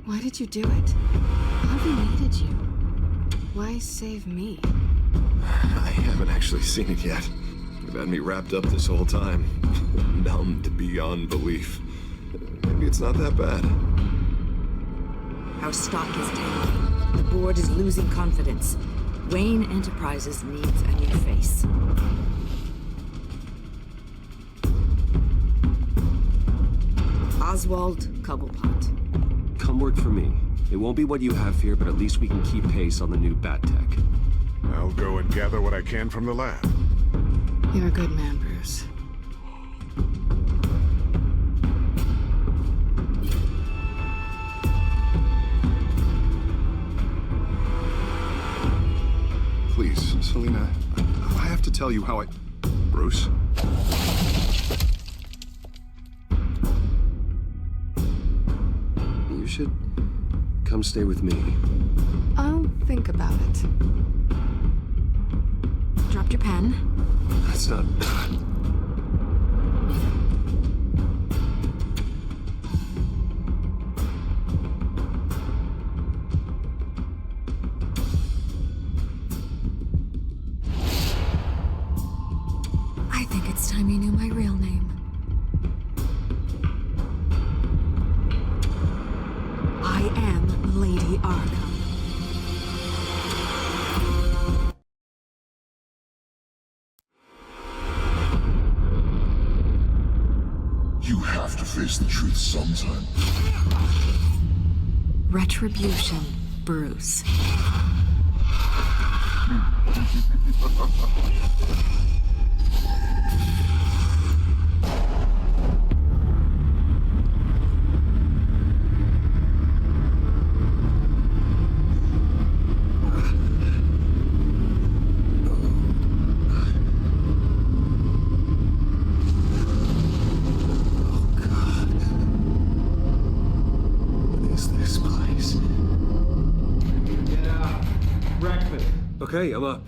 Why did you do it? Harvey needed you. Why save me? I haven't actually seen it yet. You've had me wrapped up this whole time. Numbed beyond belief. Maybe it's not that bad. Our stock is tanking. The board is losing confidence. Wayne Enterprises needs a new face. Oswald Cobblepot. Come work for me. It won't be what you have here, but at least we can keep pace on the new bat tech. I'll go and gather what I can from the lab. You're a good man, Bruce. Please, Selena, I have to tell you how I... Bruce? You should come stay with me. I'll think about it. Dropped your pen. That's not... I think it's time you knew my real name. I am Lady Arkham. You have to face the truth sometime. Retribution, Bruce. Okay, I'm up.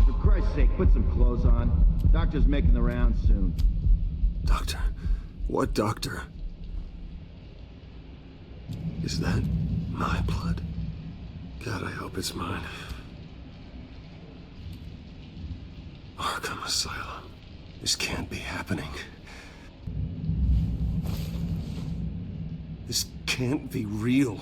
For Christ's sake, put some clothes on. Doctor's making the rounds soon. Doctor? What doctor? Is that my blood? God, I hope it's mine. Arkham Asylum. This can't be happening. This can't be real.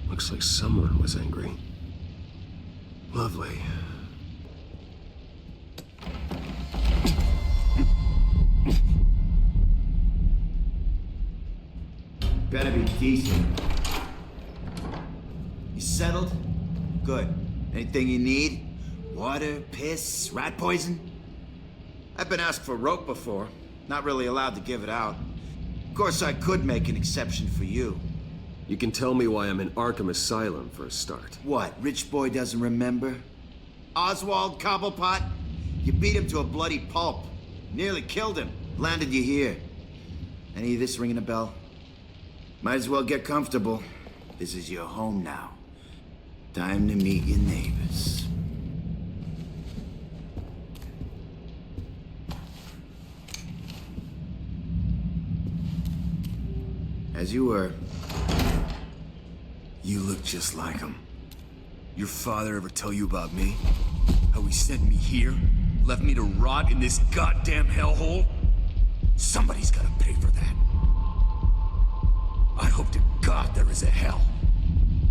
Looks like someone was angry. Lovely. Better be decent. You settled? Good. Anything you need? Water, piss, rat poison? I've been asked for rope before. Not really allowed to give it out. Of course, I could make an exception for you. You can tell me why I'm in Arkham Asylum for a start. What, rich boy doesn't remember? Oswald Cobblepot? You beat him to a bloody pulp. Nearly killed him. Landed you here. Any of this ringing a bell? Might as well get comfortable. This is your home now. Time to meet your neighbors. As you were. You look just like him. Your father ever tell you about me? How he sent me here? Left me to rot in this goddamn hellhole? Somebody's gotta pay for that. I hope to God there is a hell.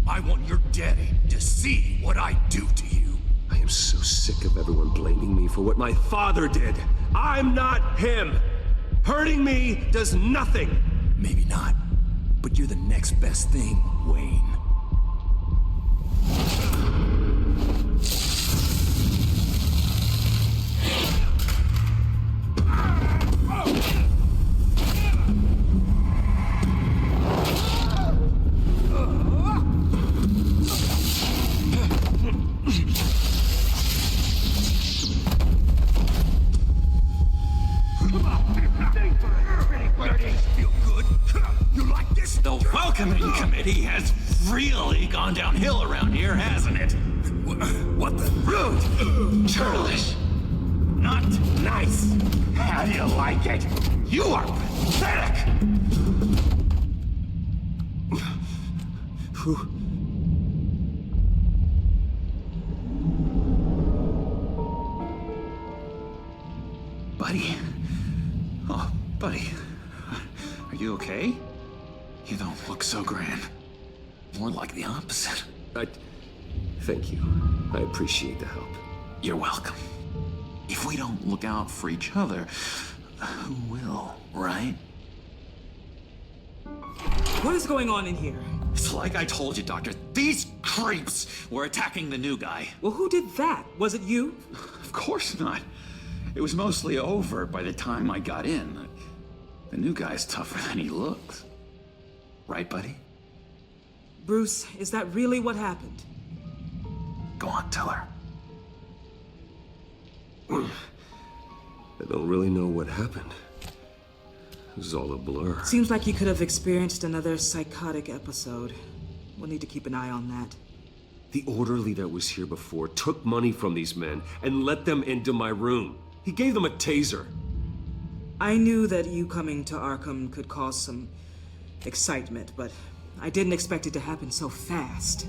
I want your daddy to see what I do to you. I am so sick of everyone blaming me for what my father did. I'm not him. Hurting me does nothing. Maybe not, but you're the next best thing, Wayne. The welcoming committee has really gone downhill around here, hasn't it? What the Churlish. Not nice. How do you like it? You are pathetic. Buddy. Oh, buddy. Are you okay? You don't look so grand. More like the opposite. Thank you. I appreciate the help. You're welcome. If we don't look out for each other, who will, right? What is going on in here? It's like I told you, Doctor. These creeps were attacking the new guy. Well, who did that? Was it you? Of course not. It was mostly over by the time I got in. The new guy's tougher than he looks. Right, buddy? Bruce, is that really what happened? Go on, tell her. I don't really know what happened. It was all a blur. Seems like you could have experienced another psychotic episode. We'll need to keep an eye on that. The orderly that was here before took money from these men and let them into my room. He gave them a taser. I knew that you coming to Arkham could cause some excitement, but I didn't expect it to happen so fast.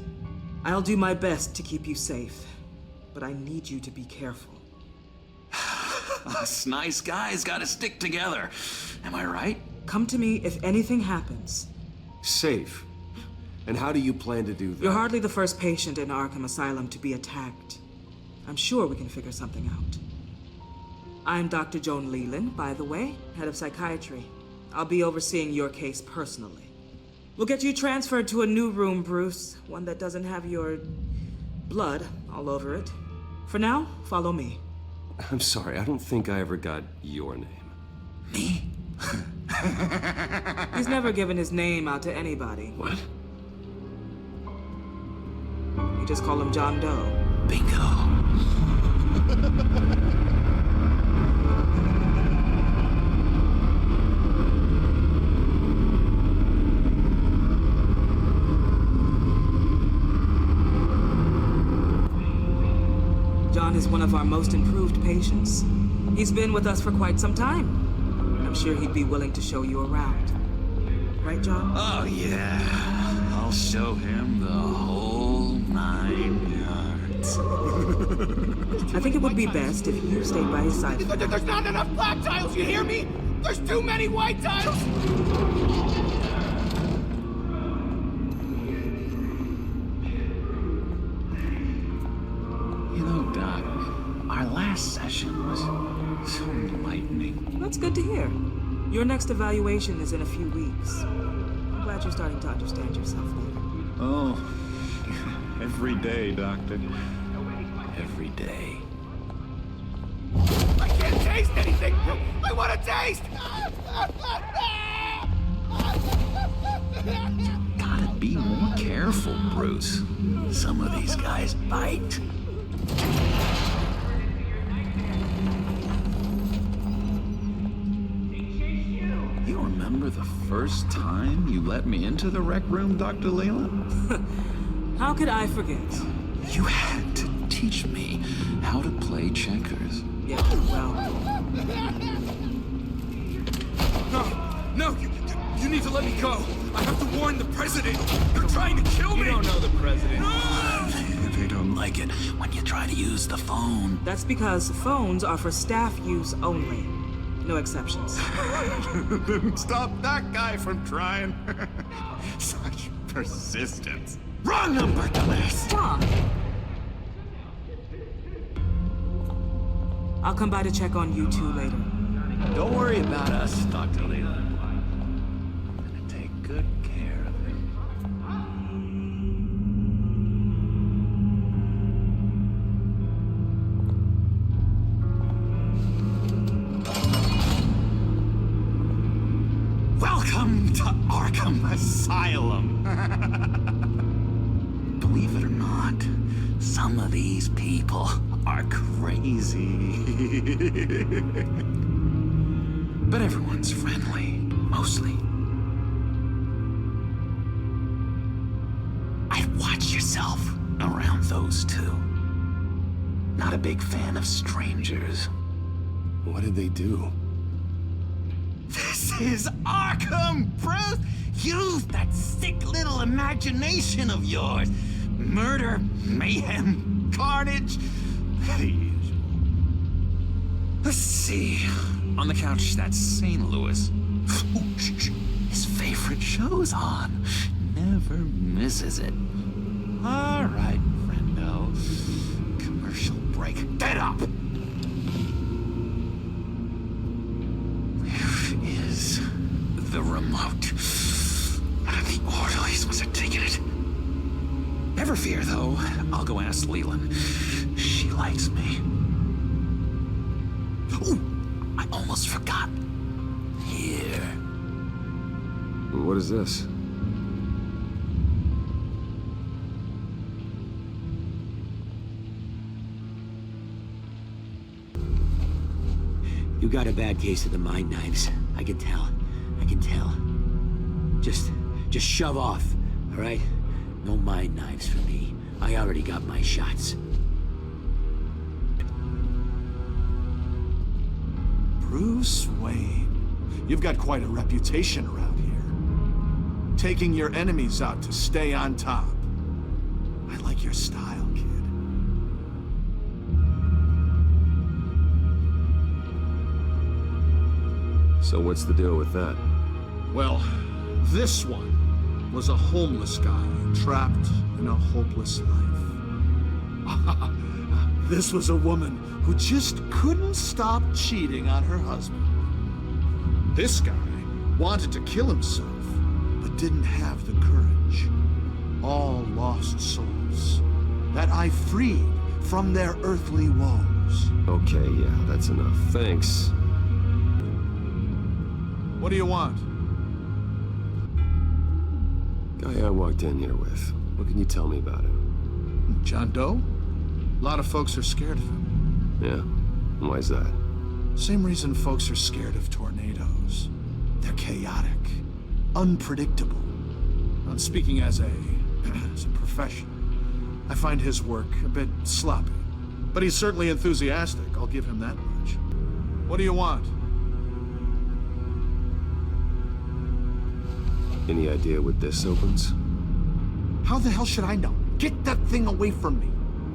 I'll do my best to keep you safe, but I need you to be careful. Us nice guys gotta stick together. Am I right? Come to me if anything happens. Safe? And how do you plan to do that? You're hardly the first patient in Arkham Asylum to be attacked. I'm sure we can figure something out. I'm Dr. Joan Leland, by the way, head of psychiatry. I'll be overseeing your case personally. We'll get you transferred to a new room, Bruce. One that doesn't have your blood all over it. For now, follow me. I'm sorry, I don't think I ever got your name. Me? He's never given his name out to anybody. What? You just call him John Doe. Bingo. John is one of our most improved patients. He's been with us for quite some time. I'm sure he'd be willing to show you around. Right, John? Oh, yeah. I'll show him the whole 9 yards. I think it would be best if you stayed by his side. There's not enough black tiles, you hear me? There's too many white tiles! You know, Doc, our last session was so enlightening. That's good to hear. Your next evaluation is in a few weeks. I'm glad you're starting to understand yourself better. Oh, every day, Doctor. Every day. I can't taste anything! I want to taste! Gotta be more careful, Bruce. Some of these guys bite. You remember the first time you let me into the rec room, Dr. Leland? How could I forget? You had to teach me how to play checkers. Yeah, well, No, you need to let me go. I have to warn the president. They're trying to kill me. You don't know the president. They don't like it when you try to use the phone. that's because phones are for staff use only. No exceptions. Stop that guy from trying. Such persistence. Wrong number, dumbass! John! I'll come by to check on you two later. Don't worry about us, Dr. Leland. I'm gonna take good care of him. Welcome to Arkham Asylum. Believe it or not, some of these people are crazy. But everyone's friendly, mostly. I'd watch yourself around those two. Not a big fan of strangers. What did they do? This is Arkham, Bruce! Use that sick little imagination of yours. Murder, mayhem, carnage. The usual. Let's see. On the couch, that's St. Louis. His favorite show's on. Never misses it. All right, friendo. Commercial break. Get up! Where is the remote? The orderlies must have taken it. Never fear, though. I'll go ask Leland. She likes me. Ooh, I almost forgot. Here. What is this? You got a bad case of the mind knives. I can tell. I can tell. Just shove off, all right? No mind knives for me. I already got my shots. Bruce Wayne. You've got quite a reputation around here. Taking your enemies out to stay on top. I like your style, kid. So what's the deal with that? Well, this one was a homeless guy trapped in a hopeless life. This was a woman who just couldn't stop cheating on her husband. This guy wanted to kill himself, but didn't have the courage. All lost souls that I freed from their earthly woes. Okay, yeah, that's enough. Thanks. What do you want? Guy I walked in here with. What can you tell me about him? John Doe? A lot of folks are scared of him. Yeah? Why's that? Same reason folks are scared of tornadoes. They're chaotic, unpredictable. And speaking as a professional, I find his work a bit sloppy. But he's certainly enthusiastic, I'll give him that much. What do you want? Any idea what this opens? How the hell should I know? Get that thing away from me.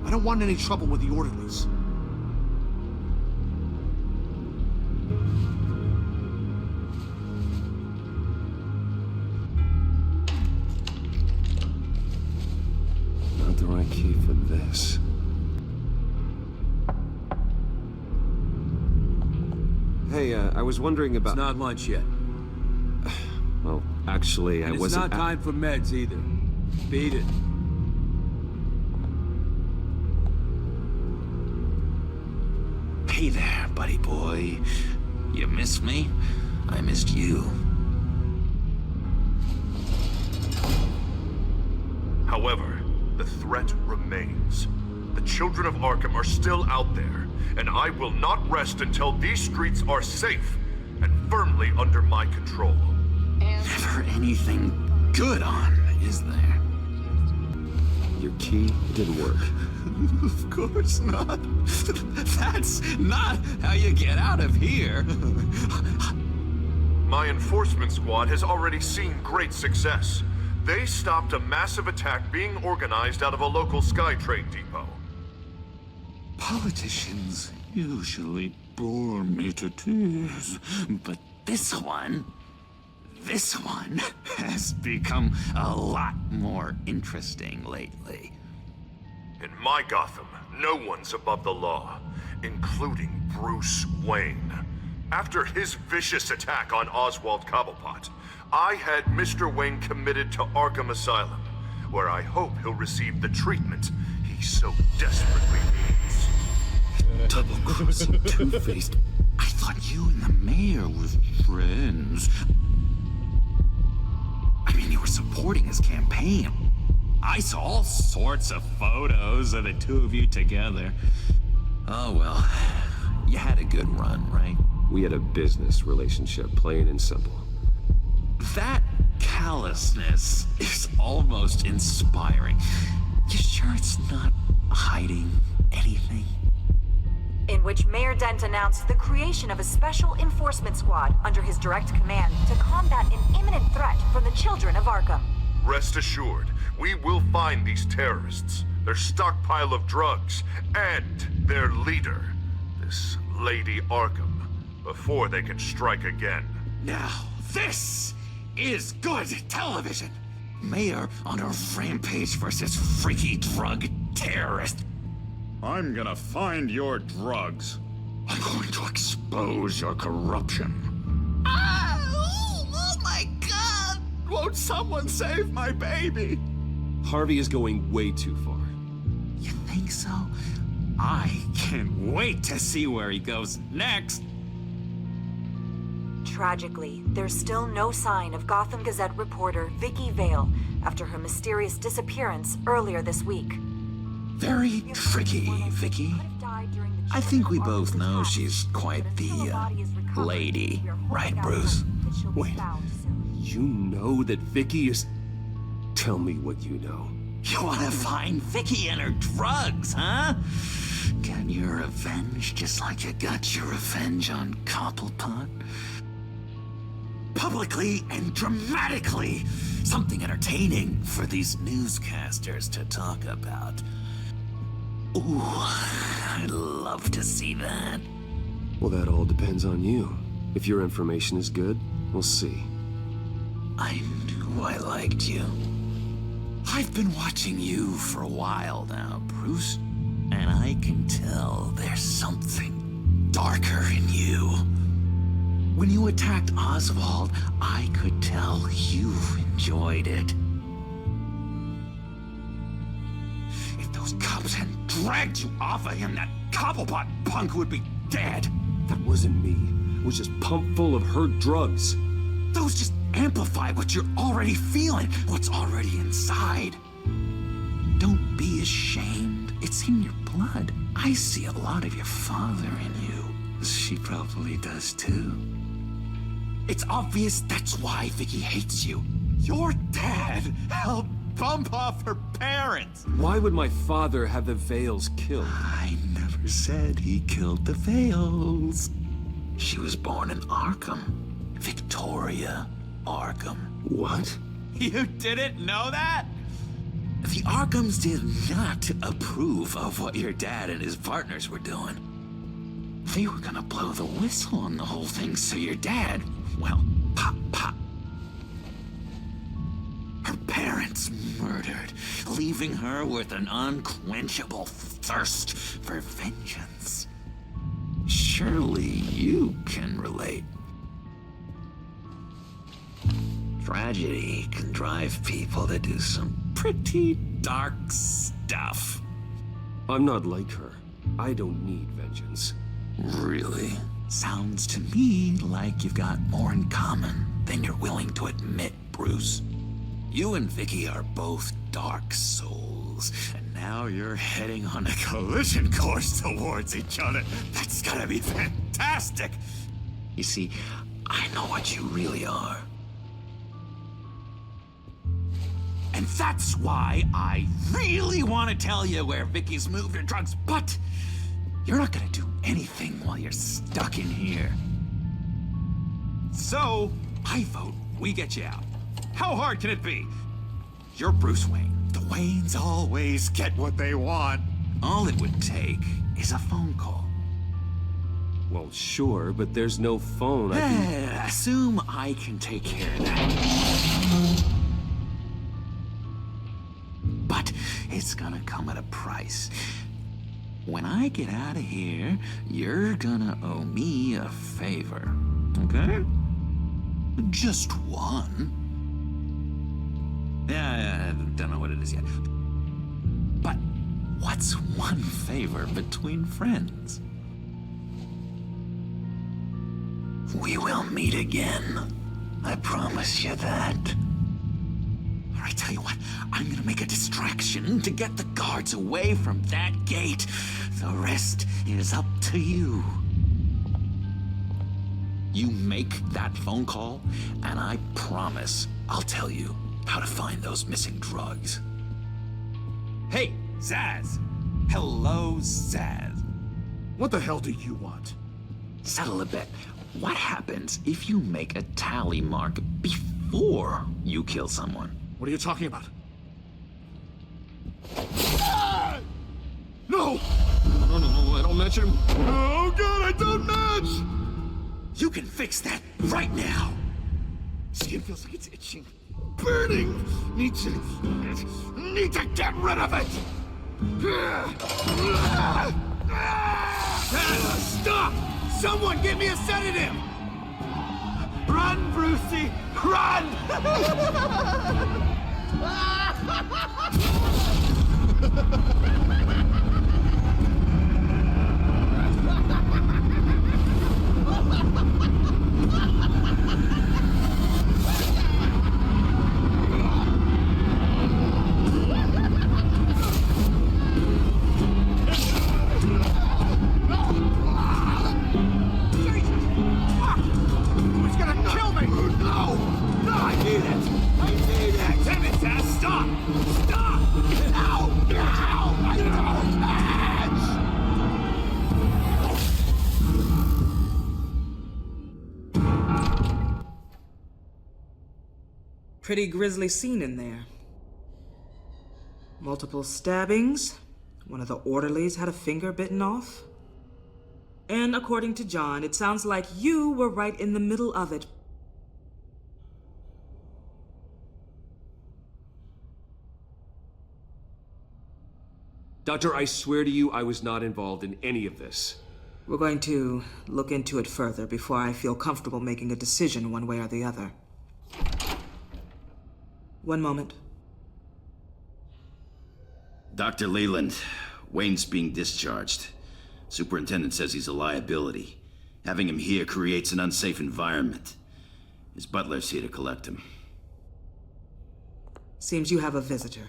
I don't want any trouble with the orderlies. Not the right key for this. Hey, I was wondering about... It's not lunch yet. Well, actually, I wasn't... It's not time for meds either. Beat it. Hey there, buddy boy. You missed me? I missed you. However, the threat remains. The children of Arkham are still out there, and I will not rest until these streets are safe and firmly under my control. Never anything good on, is there? Your key didn't work. Of course not. That's not how you get out of here. My enforcement squad has already seen great success. They stopped a massive attack being organized out of a local SkyTrade depot. Politicians usually bore me to tears, but this one has become a lot more interesting lately. In my Gotham, no one's above the law, including Bruce Wayne. After his vicious attack on Oswald Cobblepot, I had Mr. Wayne committed to Arkham Asylum, where I hope he'll receive the treatment he so desperately needs. Double-crossing two-faced. I thought you and the mayor were friends. I mean, you were supporting his campaign. I saw all sorts of photos of the two of you together. Oh, well, you had a good run, right? We had a business relationship, plain and simple. That callousness is almost inspiring. You sure it's not hiding anything? which Mayor Dent announced the creation of a special enforcement squad under his direct command to combat an imminent threat from the children of Arkham. Rest assured, we will find these terrorists, their stockpile of drugs, and their leader, this Lady Arkham, before they can strike again. Now, this is good television. Mayor on a rampage versus freaky drug terrorist. I'm gonna find your drugs. I'm going to expose your corruption. Oh my God! Won't someone save my baby? Harvey is going way too far. You think so? I can't wait to see where he goes next. Tragically, there's still no sign of Gotham Gazette reporter Vicky Vale after her mysterious disappearance earlier this week. Very tricky, Vicky. I think we both know she's quite the, lady, right, Bruce? Wait, you know that Vicky is... Tell me what you know. You wanna find Vicky and her drugs, huh? Get your revenge just like you got your revenge on Cobblepot? Publicly and dramatically! Something entertaining for these newscasters to talk about. Ooh, I'd love to see that. Well, that all depends on you. If your information is good, we'll see. I knew I liked you. I've been watching you for a while now, Bruce, and I can tell there's something darker in you. When you attacked Oswald, I could tell you enjoyed it. If those cops hadn't dragged you off of him, that Cobblepot punk would be dead. That wasn't me. It was just pumped full of her drugs. Those just amplify what you're already feeling, what's already inside. Don't be ashamed. It's in your blood. I see a lot of your father in you. She probably does too. It's obvious that's why Vicky hates you. Your dad helped bump off her parents. Why would my father have the Vales killed? I never said he killed the Vales. She was born in Arkham. Victoria Arkham. What? You didn't know that? The Arkhams did not approve of what your dad and his partners were doing. They were gonna blow the whistle on the whole thing, so your dad, well, pop. Her parents murdered, leaving her with an unquenchable thirst for vengeance. Surely you can relate. Tragedy can drive people to do some pretty dark stuff. I'm not like her. I don't need vengeance. Really? Sounds to me like you've got more in common than you're willing to admit, Bruce. You and Vicky are both dark souls, and now you're heading on a collision course towards each other. That's gotta be fantastic! You see, I know what you really are. And that's why I really want to tell you where Vicky's moved her drugs, but you're not gonna do anything while you're stuck in here. So, I vote we get you out. How hard can it be? You're Bruce Wayne. The Waynes always get what they want. All it would take is a phone call. Well, sure, but there's no phone. Assume I can take care of that. But it's gonna come at a price. When I get out of here, you're gonna owe me a favor, okay? Just one. Yeah, I don't know what it is yet. But what's one favor between friends? We will meet again. I promise you that. All right, tell you what, I'm gonna make a distraction to get the guards away from that gate. The rest is up to you. You make that phone call, and I promise I'll tell you how to find those missing drugs. Hey, Zaz! Hello, Zaz. What the hell do you want? Settle a bit. What happens if you make a tally mark before you kill someone? What are you talking about? No! No, I don't match him. Oh god, I don't match! You can fix that right now! Skin feels like it's itching. Burning! Need to get rid of it! Stop! Someone give me a sedative! Run, Brucey! Run! He's gonna kill me! No! No, I need it! I need it! Damn it, Dad! Stop! Stop! No! No! I don't match! Pretty grisly scene in there. Multiple stabbings. One of the orderlies had a finger bitten off. And according to John, it sounds like you were right in the middle of it. Doctor, I swear to you, I was not involved in any of this. We're going to look into it further before I feel comfortable making a decision one way or the other. One moment. Dr. Leland, Wayne's being discharged. Superintendent says he's a liability. Having him here creates an unsafe environment. His butler's here to collect him. Seems you have a visitor.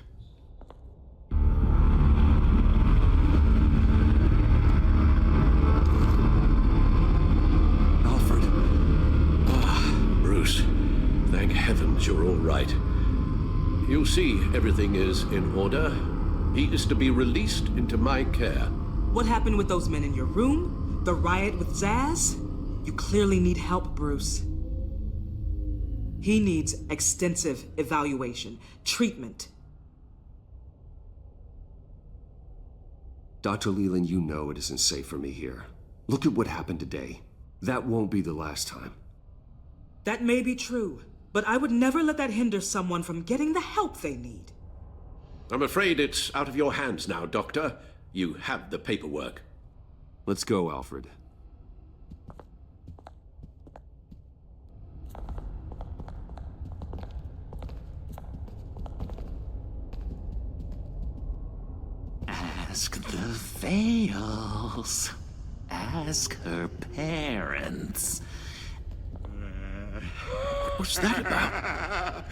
Alfred. Bruce, thank heavens you're all right. You see, everything is in order. He is to be released into my care. What happened with those men in your room? The riot with Zaz? You clearly need help, Bruce. He needs extensive evaluation, treatment. Dr. Leland, you know it isn't safe for me here. Look at what happened today. That won't be the last time. That may be true, but I would never let that hinder someone from getting the help they need. I'm afraid it's out of your hands now, Doctor. You have the paperwork. Let's go, Alfred. Ask the Vales. Ask her parents. What's that about?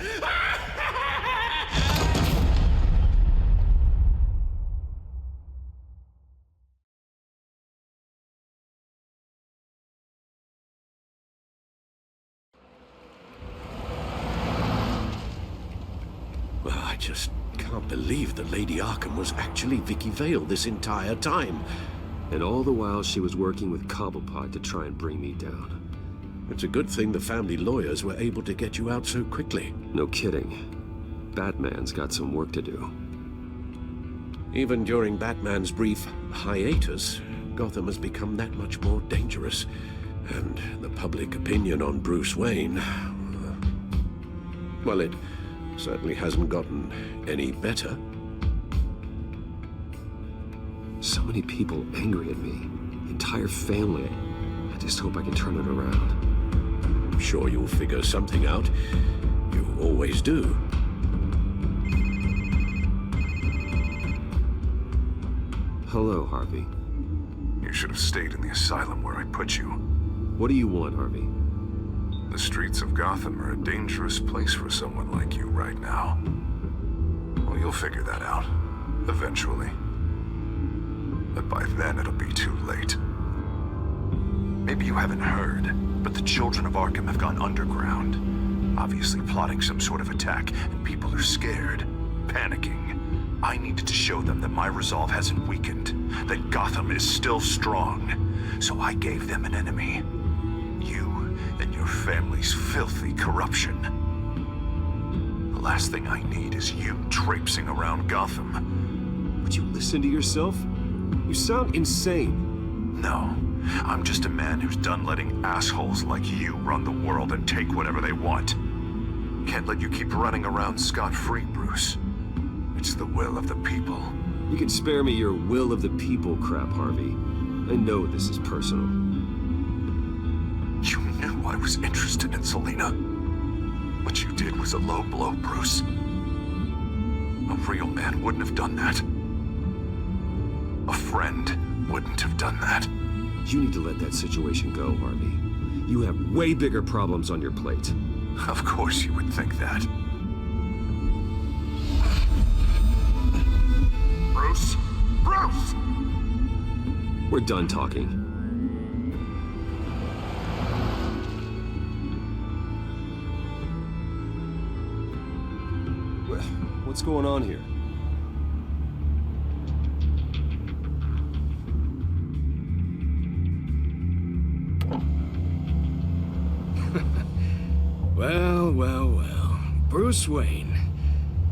Well, I just can't believe that Lady Arkham was actually Vicky Vale this entire time. And all the while she was working with Cobblepot to try and bring me down. It's a good thing the family lawyers were able to get you out so quickly. No kidding. Batman's got some work to do. Even during Batman's brief hiatus, Gotham has become that much more dangerous. And the public opinion on Bruce Wayne... well, it certainly hasn't gotten any better. So many people angry at me. Entire family. I just hope I can turn it around. I'm sure you'll figure something out. You always do. Hello, Harvey. You should have stayed in the asylum where I put you. What do you want, Harvey? The streets of Gotham are a dangerous place for someone like you right now. Well, you'll figure that out. Eventually. But by then, it'll be too late. Maybe you haven't heard, but the children of Arkham have gone underground. Obviously plotting some sort of attack, and people are scared, panicking. I needed to show them that my resolve hasn't weakened, that Gotham is still strong. So I gave them an enemy. You and your family's filthy corruption. The last thing I need is you traipsing around Gotham. Would you listen to yourself? You sound insane. No, I'm just a man who's done letting assholes like you run the world and take whatever they want. Can't let you keep running around scot-free, Bruce. It's the will of the people. You can spare me your will of the people crap, Harvey. I know this is personal. You knew I was interested in Selina. What you did was a low blow, Bruce. A real man wouldn't have done that. A friend wouldn't have done that. You need to let that situation go, Harvey. You have way bigger problems on your plate. Of course you would think that. Bruce! Bruce! We're done talking. What's going on here? Well. Bruce Wayne.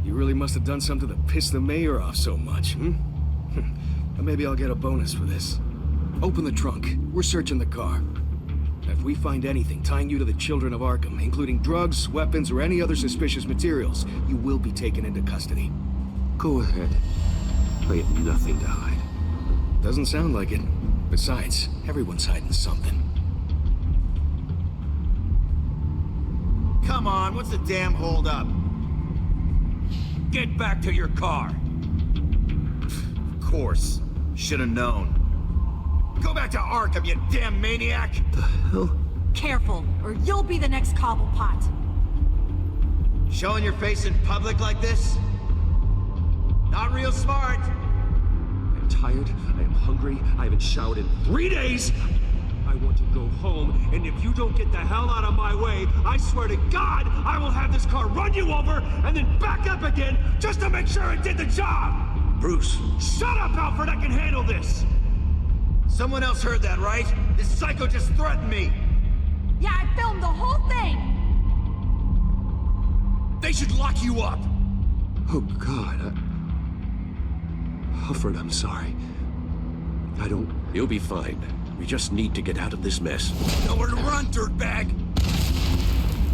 You really must have done something to piss the mayor off so much, hmm? Well, maybe I'll get a bonus for this. Open the trunk. We're searching the car. If we find anything tying you to the children of Arkham, including drugs, weapons, or any other suspicious materials, you will be taken into custody. Go ahead. I have nothing to hide. Doesn't sound like it. Besides, everyone's hiding something. Come on, what's the damn holdup? Get back to your car! Of course. Should've known. Go back to Arkham, you damn maniac! The hell? Careful, or you'll be the next Cobblepot. Showing your face in public like this? Not real smart. I'm tired, I am hungry, I haven't showered in 3 days! I want to go home, and if you don't get the hell out of my way, I swear to God, I will have this car run you over, and then back up again, just to make sure it did the job! Bruce. Shut up, Alfred, I can handle this! Someone else heard that, right? This psycho just threatened me! Yeah, I filmed the whole thing! They should lock you up! Oh, God, Alfred, I'm sorry. I don't... You'll be fine. We just need to get out of this mess. Nowhere to run, dirtbag!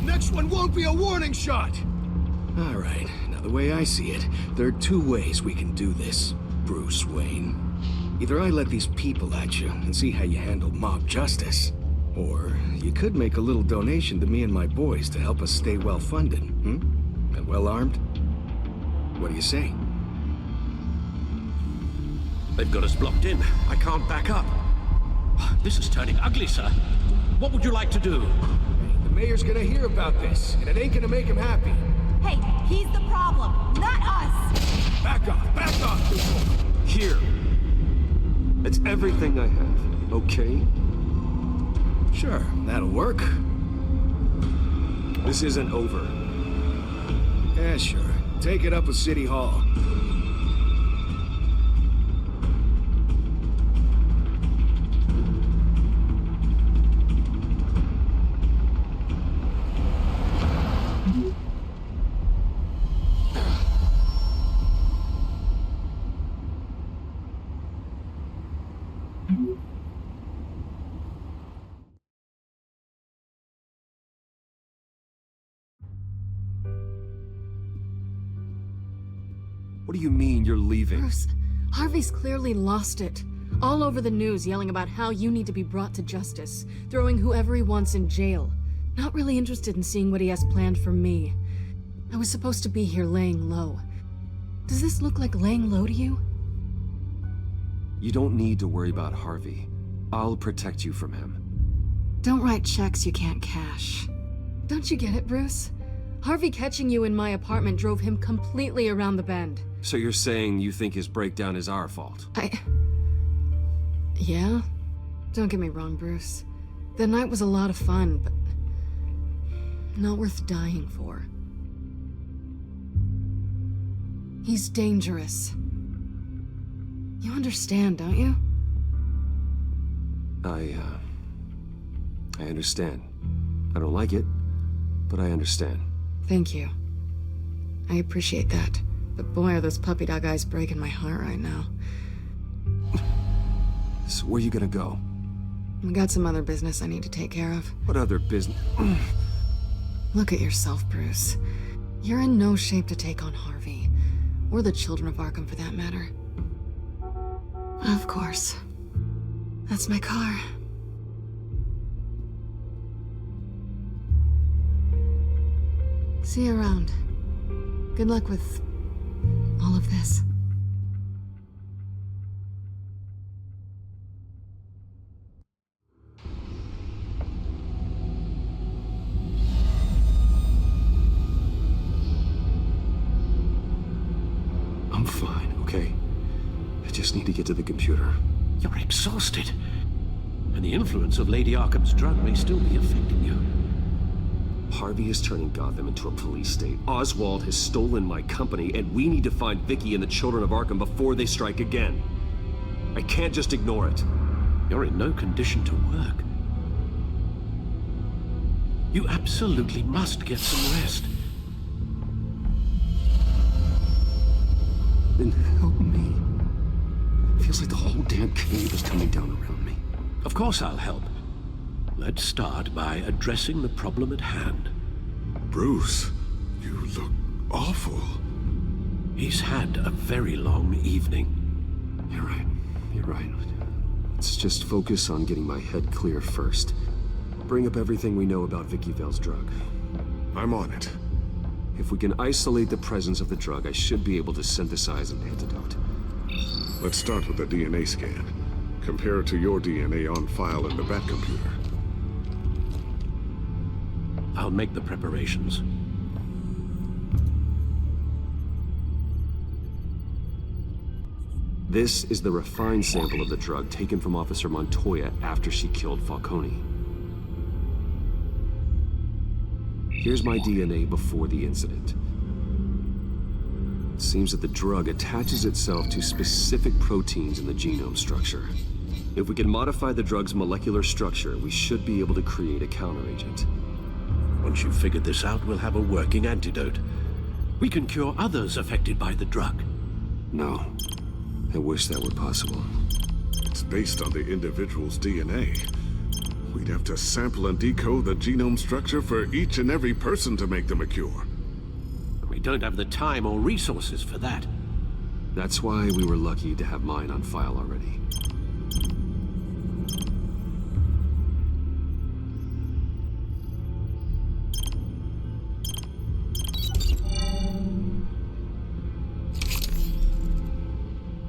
Next one won't be a warning shot! All right, now the way I see it, there are two ways we can do this, Bruce Wayne. Either I let these people at you and see how you handle mob justice, or you could make a little donation to me and my boys to help us stay well-funded, and well-armed. What do you say? They've got us blocked in. I can't back up. This is turning ugly, sir. What would you like to do? The mayor's gonna hear about this, and it ain't gonna make him happy. Hey, he's the problem, not us! Back off! Here. It's everything I have, okay? Sure, that'll work. This isn't over. Yeah, sure. Take it up with City Hall. What do you mean you're leaving? Bruce, Harvey's clearly lost it. All over the news yelling about how you need to be brought to justice, throwing whoever he wants in jail. Not really interested in seeing what he has planned for me. I was supposed to be here laying low. Does this look like laying low to you? You don't need to worry about Harvey. I'll protect you from him. Don't write checks you can't cash. Don't you get it, Bruce? Harvey catching you in my apartment drove him completely around the bend. So you're saying you think his breakdown is our fault? Yeah? Don't get me wrong, Bruce. The night was a lot of fun, but not worth dying for. He's dangerous. You understand, don't you? I understand. I don't like it, but I understand. Thank you. I appreciate that. But boy, are those puppy dog eyes breaking my heart right now. So where you gonna go? I got some other business I need to take care of. What other business? Look at yourself, Bruce. You're in no shape to take on Harvey. Or the children of Arkham, for that matter. Of course. That's my car. See you around. Good luck with all of this. I'm fine, okay? I just need to get to the computer. You're exhausted. And the influence of Lady Arkham's drug may still be affecting you. Harvey is turning Gotham into a police state. Oswald has stolen my company, and we need to find Vicky and the children of Arkham before they strike again. I can't just ignore it. You're in no condition to work. You absolutely must get some rest. Then help me. Feels like the whole damn cave is coming down around me. Of course I'll help. Let's start by addressing the problem at hand. Bruce, you look awful. He's had a very long evening. You're right. You're right. Let's just focus on getting my head clear first. Bring up everything we know about Vicky Vale's drug. I'm on it. If we can isolate the presence of the drug, I should be able to synthesize an antidote. Let's start with a DNA scan. Compare it to your DNA on file in the Bat computer. I'll make the preparations. This is the refined sample of the drug taken from Officer Montoya after she killed Falcone. Here's my DNA before the incident. It seems that the drug attaches itself to specific proteins in the genome structure. If we can modify the drug's molecular structure, we should be able to create a counteragent. Once you've figured this out, we'll have a working antidote. We can cure others affected by the drug. No. I wish that were possible. It's based on the individual's DNA. We'd have to sample and decode the genome structure for each and every person to make them a cure. We don't have the time or resources for that. That's why we were lucky to have mine on file already.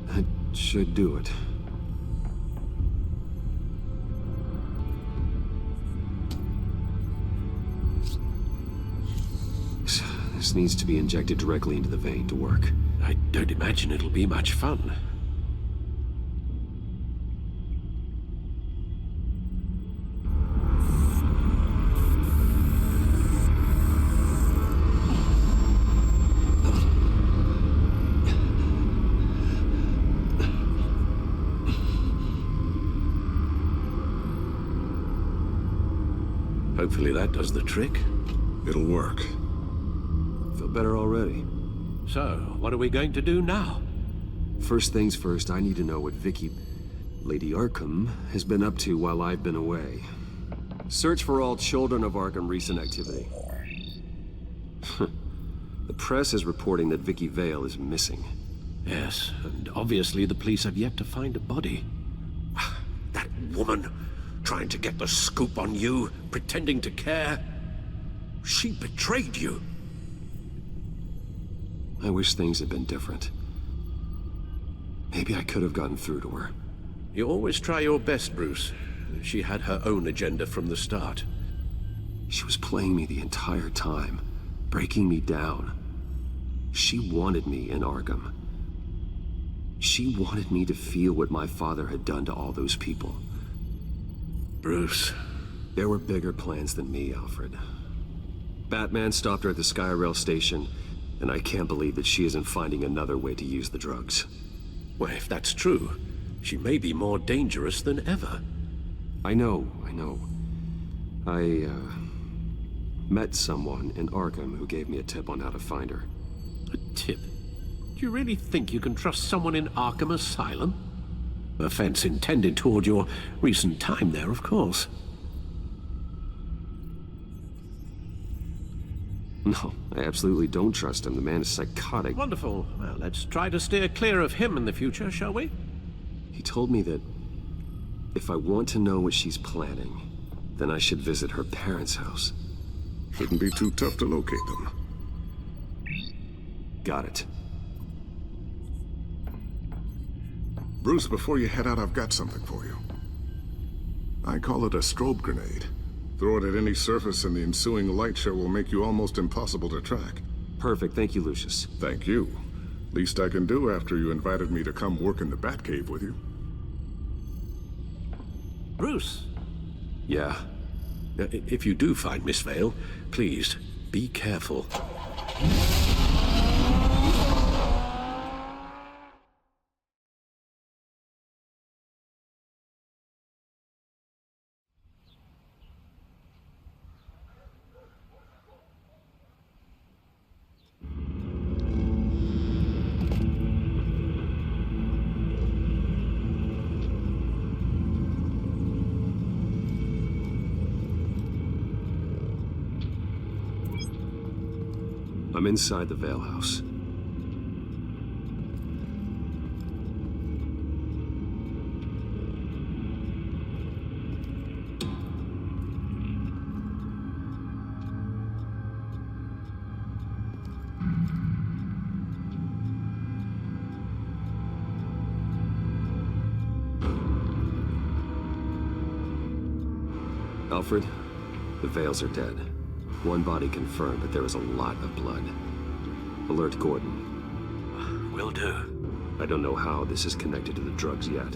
That should do it. This needs to be injected directly into the vein to work. I don't imagine it'll be much fun. Hopefully that does the trick. It'll work. Feel better already. So, what are we going to do now? First things first, I need to know what Vicky, Lady Arkham, has been up to while I've been away. Search for all children of Arkham recent activity. The press is reporting that Vicky Vale is missing. Yes, and obviously the police have yet to find a body. That woman, trying to get the scoop on you, pretending to care. She betrayed you. I wish things had been different. Maybe I could have gotten through to her. You always try your best, Bruce. She had her own agenda from the start. She was playing me the entire time, breaking me down. She wanted me in Arkham. She wanted me to feel what my father had done to all those people. Bruce. There were bigger plans than me, Alfred. Batman stopped her at the Skyrail station, And I can't believe that she isn't finding another way to use the drugs. Well, if that's true, she may be more dangerous than ever. I know. I met someone in Arkham who gave me a tip on how to find her. A tip? Do you really think you can trust someone in Arkham Asylum? Offense intended toward your recent time there, of course. No, I absolutely don't trust him. The man is psychotic. Wonderful. Well, let's try to steer clear of him in the future, shall we? He told me that if I want to know what she's planning, then I should visit her parents' house. Shouldn't be too tough to locate them. Got it. Bruce, before you head out, I've got something for you. I call it a strobe grenade. Throw it at any surface and the ensuing light show will make you almost impossible to track. Perfect. Thank you, Lucius. Thank you. Least I can do after you invited me to come work in the Batcave with you. Bruce? Yeah? If you do find Miss Vale, please, be careful. I'm inside the Vale House. Alfred, the Vales are dead. One body confirmed, but there is a lot of blood. Alert Gordon. Will do. I don't know how this is connected to the drugs yet.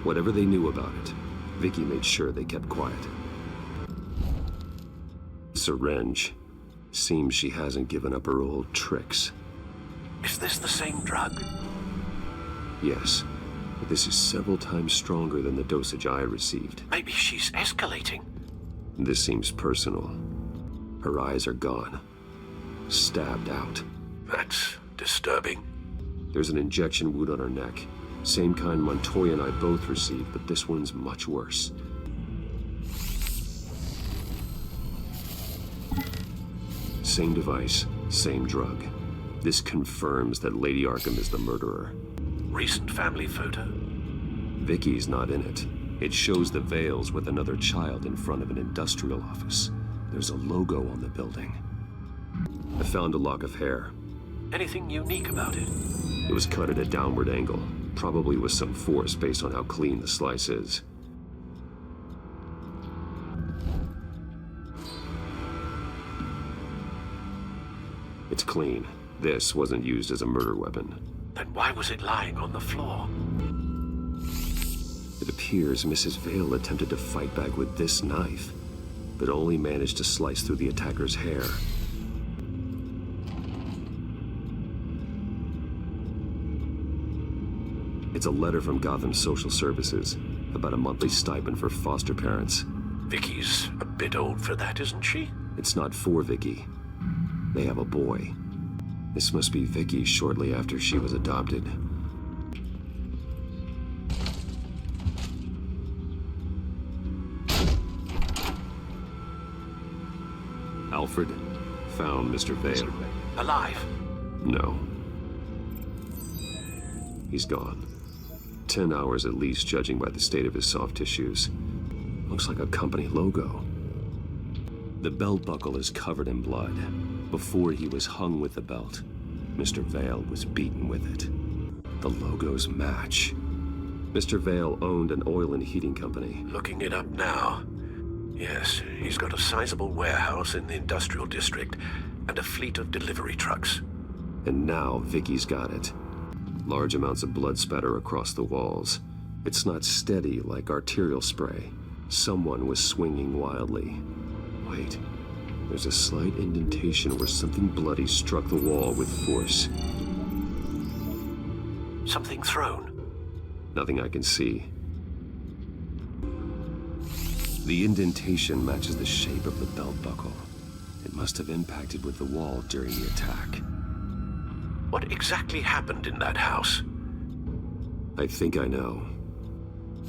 Whatever they knew about it, Vicky made sure they kept quiet. Syringe. Seems she hasn't given up her old tricks. Is this the same drug? Yes, but this is several times stronger than the dosage I received. Maybe she's escalating. This seems personal. Her eyes are gone. Stabbed out. That's disturbing. There's an injection wound on her neck. Same kind Montoya and I both received, but this one's much worse. Same device, same drug. This confirms that Lady Arkham is the murderer. Recent family photo? Vicky's not in it. It shows the Vales with another child in front of an industrial office. There's a logo on the building. I found a lock of hair. Anything unique about it? It was cut at a downward angle, probably with some force based on how clean the slice is. It's clean. This wasn't used as a murder weapon. Then why was it lying on the floor? It appears Mrs. Vale attempted to fight back with this knife, but only managed to slice through the attacker's hair. It's a letter from Gotham Social Services about a monthly stipend for foster parents. Vicky's a bit old for that, isn't she? It's not for Vicky. They have a boy. This must be Vicky shortly after she was adopted. Alfred found Mr. Vale. Alive? No. He's gone. 10 hours at least, judging by the state of his soft tissues. Looks like a company logo. The belt buckle is covered in blood. Before he was hung with the belt, Mr. Vale was beaten with it. The logos match. Mr. Vale owned an oil and heating company. Looking it up now. Yes, he's got a sizable warehouse in the industrial district and a fleet of delivery trucks. And now Vicky's got it. Large amounts of blood spatter across the walls. It's not steady like arterial spray. Someone was swinging wildly. Wait, There's a slight indentation where something bloody struck the wall with force. Something thrown? Nothing I can see. The indentation matches the shape of the belt buckle. It must have impacted with the wall during the attack. What exactly happened in that house? I think I know.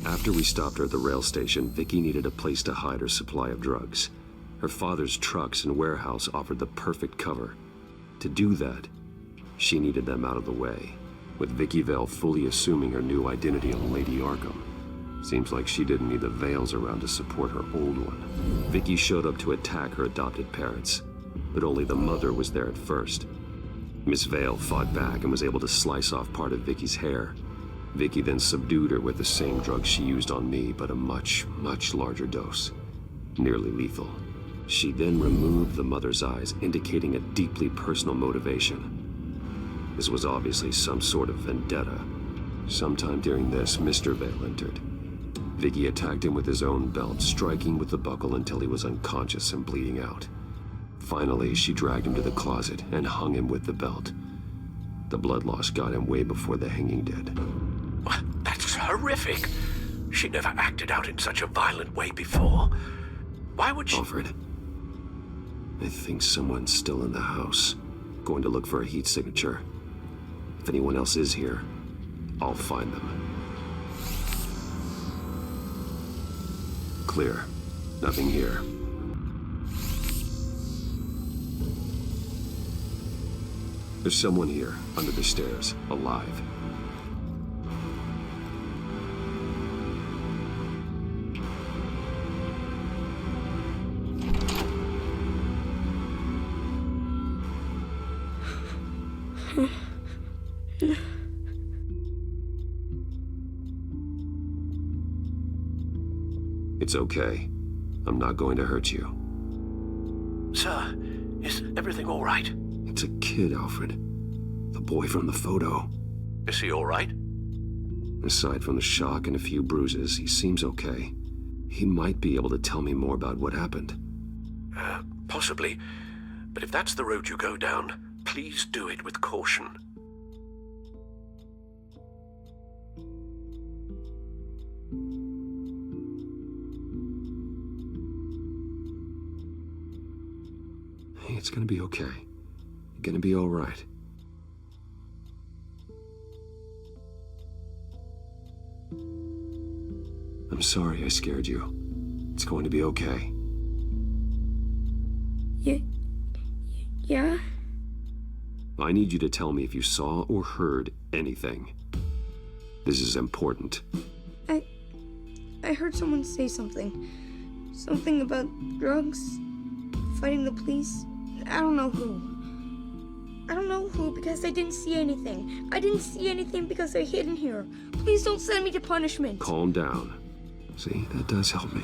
After we stopped her at the rail station, Vicky needed a place to hide her supply of drugs. Her father's trucks and warehouse offered the perfect cover. To do that, she needed them out of the way, with Vicky Vale fully assuming her new identity of Lady Arkham. Seems like she didn't need the veils around to support her old one. Vicky showed up to attack her adopted parents, but only the mother was there at first. Miss Vale fought back and was able to slice off part of Vicky's hair. Vicky then subdued her with the same drug she used on me, but a much, much larger dose. Nearly lethal. She then removed the mother's eyes, indicating a deeply personal motivation. This was obviously some sort of vendetta. Sometime during this, Mr. Vale entered. Vicky attacked him with his own belt, striking with the buckle until he was unconscious and bleeding out. Finally, she dragged him to the closet and hung him with the belt. The blood loss got him way before the hanging did. That's horrific. She never acted out in such a violent way before. Why would she... Alfred, I think someone's still in the house. Going to look for a heat signature. If anyone else is here, I'll find them. Clear. Nothing here. There's someone here, under the stairs, alive. It's okay. I'm not going to hurt you. Sir, is everything all right? It's a kid, Alfred. The boy from the photo. Is he all right? Aside from the shock and a few bruises, he seems okay. He might be able to tell me more about what happened. Possibly. But if that's the road you go down, please do it with caution. Hey, it's gonna be okay. You're gonna be all right. I'm sorry I scared you. It's going to be okay. Yeah? I need you to tell me if you saw or heard anything. This is important. I heard someone say something. Something about drugs, fighting the police. I don't know who. I don't know who because I didn't see anything. I didn't see anything because I hid in here. Please don't send me to punishment. Calm down. See, that does help me.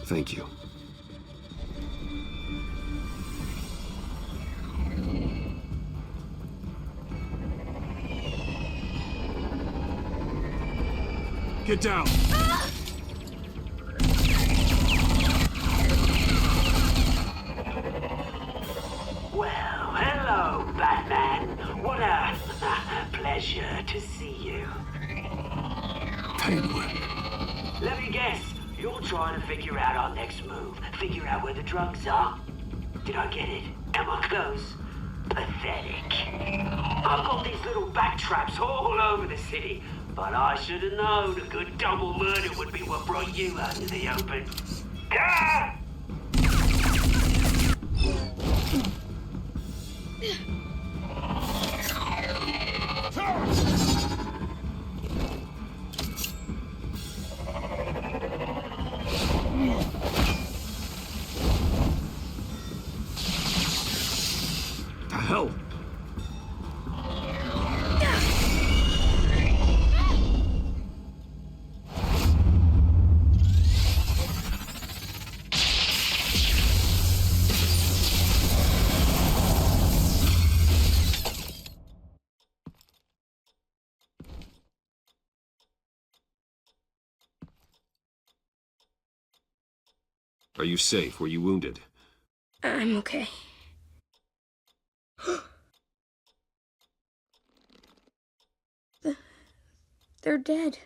Thank you. Get down! Well, hello, Batman. What a pleasure to see you. Penguin. Let me guess, you're trying to figure out our next move. Figure out where the drugs are. Did I get it? Am I close? Pathetic. I've got these little bat traps all over the city, but I should have known a good double murder would be what brought you out to the open. Ah! The hell? Are you safe? Were you wounded? I'm okay. They're dead.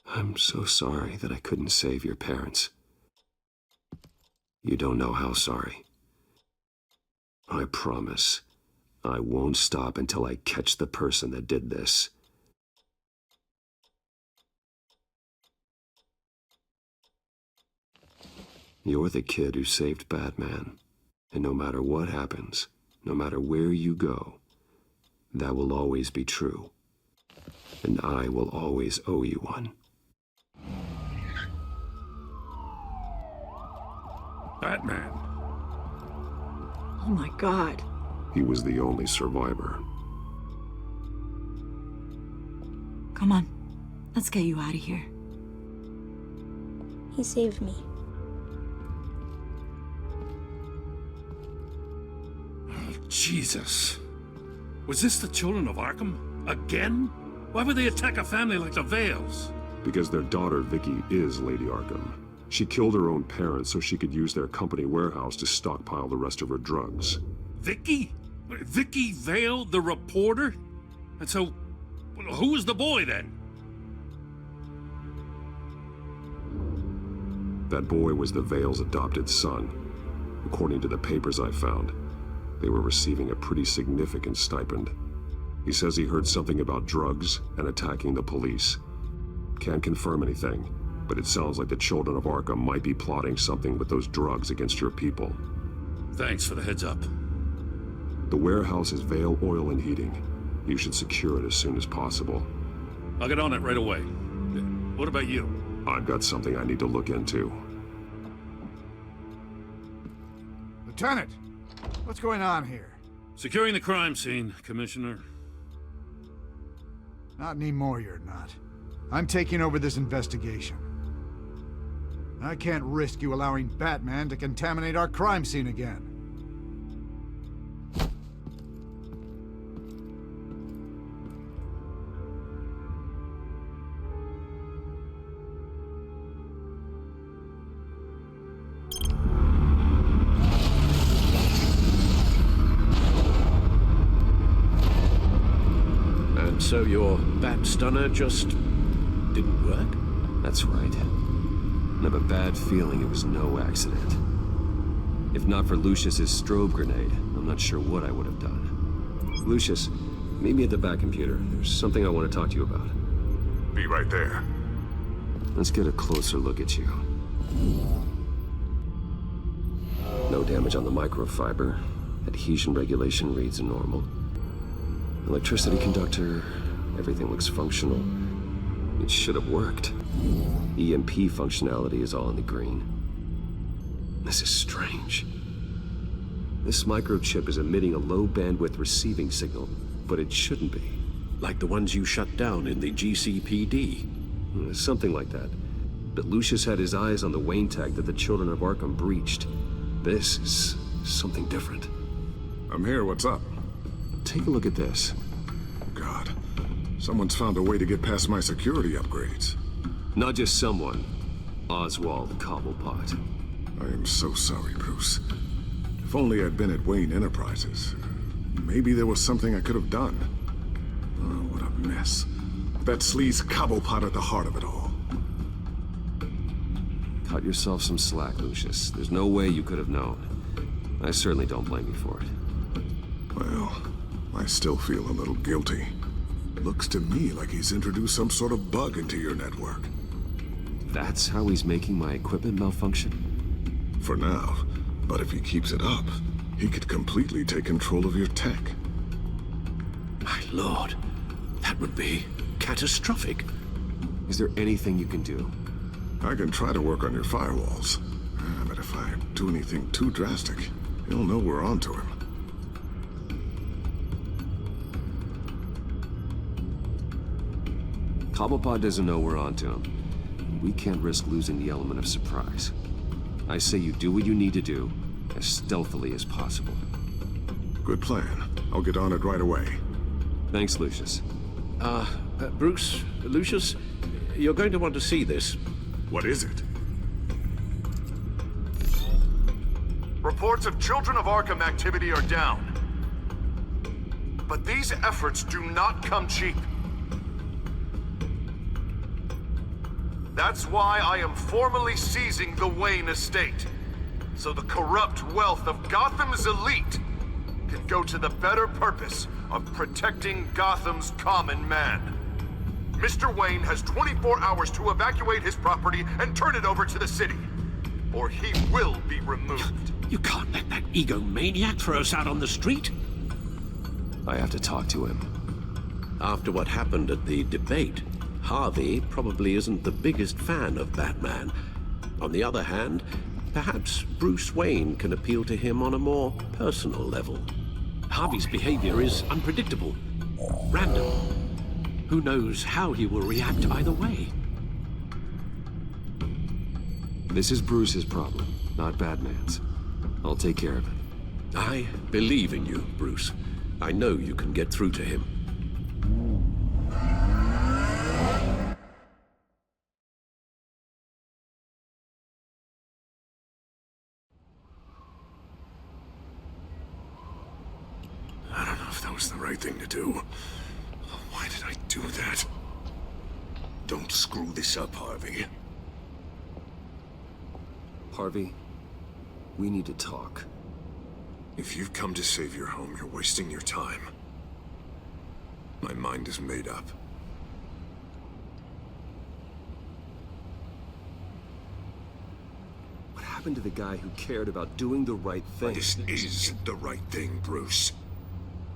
I'm so sorry that I couldn't save your parents. You don't know how sorry. I promise, I won't stop until I catch the person that did this. You're the kid who saved Batman, and no matter what happens, no matter where you go, that will always be true. And I will always owe you one. Batman. Oh my God. He was the only survivor. Come on, let's get you out of here. He saved me. Jesus. Was this the children of Arkham? Again? Why would they attack a family like the Vales? Because their daughter, Vicky, is Lady Arkham. She killed her own parents so she could use their company warehouse to stockpile the rest of her drugs. Vicky? Vicky Vale, the reporter? And so, who was the boy then? That boy was the Vale's adopted son. According to the papers I found, they were receiving a pretty significant stipend. He says he heard something about drugs and attacking the police. Can't confirm anything, but it sounds like the children of Arkham might be plotting something with those drugs against your people. Thanks for the heads up. The warehouse is Vale Oil and Heating. You should secure it as soon as possible. I'll get on it right away. What about you? I've got something I need to look into. Lieutenant, what's going on here? Securing the crime scene, Commissioner. Not anymore, you're not. I'm taking over this investigation. I can't risk you allowing Batman to contaminate our crime scene again. So your bat stunner just didn't work? That's right. I have a bad feeling it was no accident. If not for Lucius's strobe grenade, I'm not sure what I would have done. Lucius, meet me at the back computer. There's something I want to talk to you about. Be right there. Let's get a closer look at you. No damage on the microfiber. Adhesion regulation reads normal. Electricity conductor, everything looks functional. It should have worked. EMP functionality is all in the green. This is strange. This microchip is emitting a low bandwidth receiving signal, but it shouldn't be. Like the ones you shut down in the GCPD? Something like that. But Lucius had his eyes on the Wayne tag that the children of Arkham breached. This is something different. I'm here, what's up? Take a look at this. God, someone's found a way to get past my security upgrades. Not just someone. Oswald Cobblepot. I am so sorry, Bruce. If only I'd been at Wayne Enterprises. Maybe there was something I could have done. Oh, what a mess. That sleaze Cobblepot at the heart of it all. Cut yourself some slack, Lucius. There's no way you could have known. I certainly don't blame you for it. Well, I still feel a little guilty. Looks to me like he's introduced some sort of bug into your network. That's how he's making my equipment malfunction? For now. But if he keeps it up, he could completely take control of your tech. My lord, that would be catastrophic. Is there anything you can do? I can try to work on your firewalls. But if I do anything too drastic, he'll know we're onto him. Cobblepot doesn't know we're onto him. We can't risk losing the element of surprise. I say you do what you need to do, as stealthily as possible. Good plan. I'll get on it right away. Thanks, Lucius. Bruce, Lucius, you're going to want to see this. What is it? Reports of Children of Arkham activity are down. But these efforts do not come cheap. That's why I am formally seizing the Wayne estate, so the corrupt wealth of Gotham's elite can go to the better purpose of protecting Gotham's common man. Mr. Wayne has 24 hours to evacuate his property and turn it over to the city, or he will be removed. You can't let that egomaniac throw us out on the street. I have to talk to him. After what happened at the debate, Harvey probably isn't the biggest fan of Batman. On the other hand, perhaps Bruce Wayne can appeal to him on a more personal level. Harvey's behavior is unpredictable, random. Who knows how he will react either way? This is Bruce's problem, not Batman's. I'll take care of it. I believe in you, Bruce. I know you can get through to him. I don't know if that was the right thing to do. Why did I do that? Don't screw this up, Harvey. Harvey, we need to talk. If you've come to save your home, you're wasting your time. My mind is made up. What happened to the guy who cared about doing the right thing? This is the right thing, Bruce.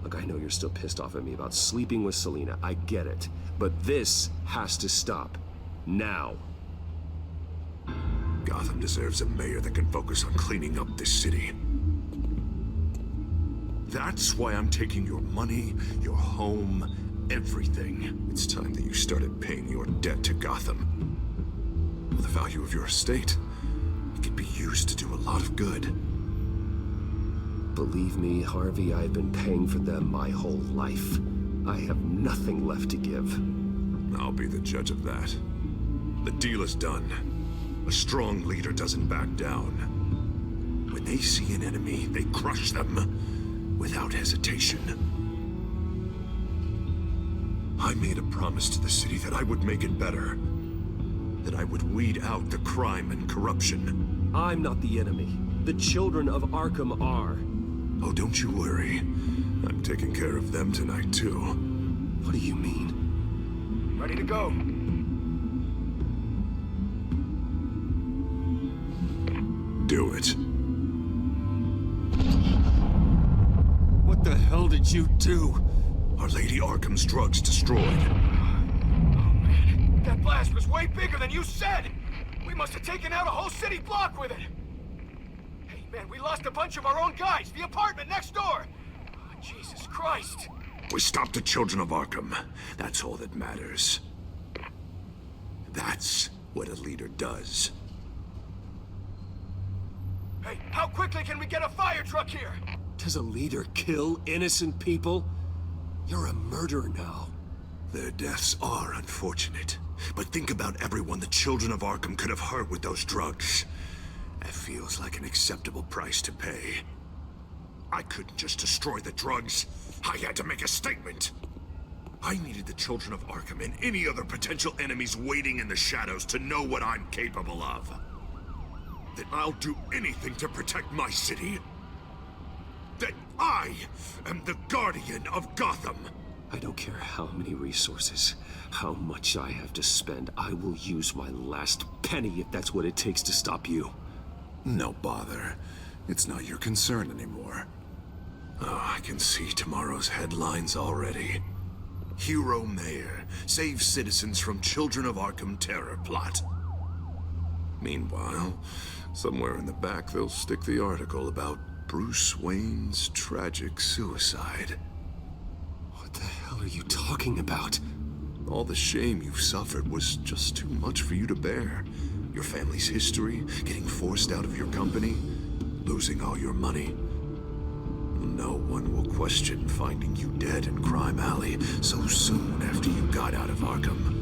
Look, I know you're still pissed off at me about sleeping with Selina. I get it. But this has to stop. Now. Gotham deserves a mayor that can focus on cleaning up this city. That's why I'm taking your money, your home, everything. It's time that you started paying your debt to Gotham. With the value of your estate, it could be used to do a lot of good. Believe me, Harvey, I've been paying for them my whole life. I have nothing left to give. I'll be the judge of that. The deal is done. A strong leader doesn't back down. When they see an enemy, they crush them without hesitation. I made a promise to the city that I would make it better. That I would weed out the crime and corruption. I'm not the enemy. The children of Arkham are. Oh, don't you worry. I'm taking care of them tonight, too. What do you mean? Ready to go. Do it. What the hell did you do? Our Lady Arkham's drugs destroyed. Oh, man. That blast was way bigger than you said! We must have taken out a whole city block with it! Hey, man, we lost a bunch of our own guys! The apartment next door! Oh, Jesus Christ! We stopped the children of Arkham. That's all that matters. That's what a leader does. Hey, how quickly can we get a fire truck here? Does a leader kill innocent people? You're a murderer now. Their deaths are unfortunate. But think about everyone the children of Arkham could have hurt with those drugs. That feels like an acceptable price to pay. I couldn't just destroy the drugs. I had to make a statement. I needed the children of Arkham and any other potential enemies waiting in the shadows to know what I'm capable of. That I'll do anything to protect my city. That I am the guardian of Gotham. I don't care how many resources, how much I have to spend. I will use my last penny if that's what it takes to stop you. No bother. It's not your concern anymore. Oh, I can see tomorrow's headlines already. Hero Mayor saves citizens from Children of Arkham terror plot. Meanwhile, somewhere in the back they'll stick the article about Bruce Wayne's tragic suicide. What the hell are you talking about? All the shame you've suffered was just too much for you to bear. Your family's history, getting forced out of your company, losing all your money. No one will question finding you dead in Crime Alley so soon after you got out of Arkham.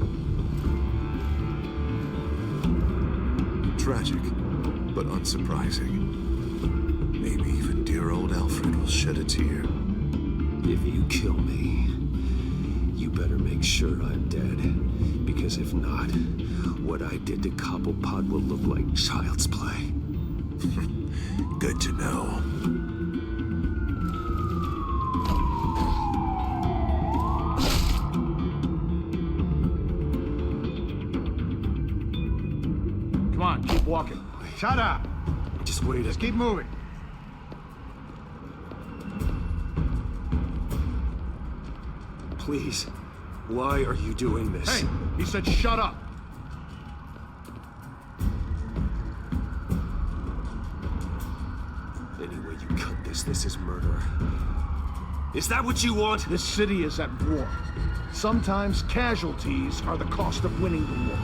Tragic, but unsurprising. Maybe even dear old Alfred will shed a tear. If you kill me, you better make sure I'm dead. Because if not, what I did to Cobblepot will look like child's play. Good to know. Come on, keep walking. Shut up! Just wait. Just keep moving. Please, why are you doing this? Hey, he said shut up. Any way you cut this is murder. Is that what you want? This city is at war. Sometimes casualties are the cost of winning the war.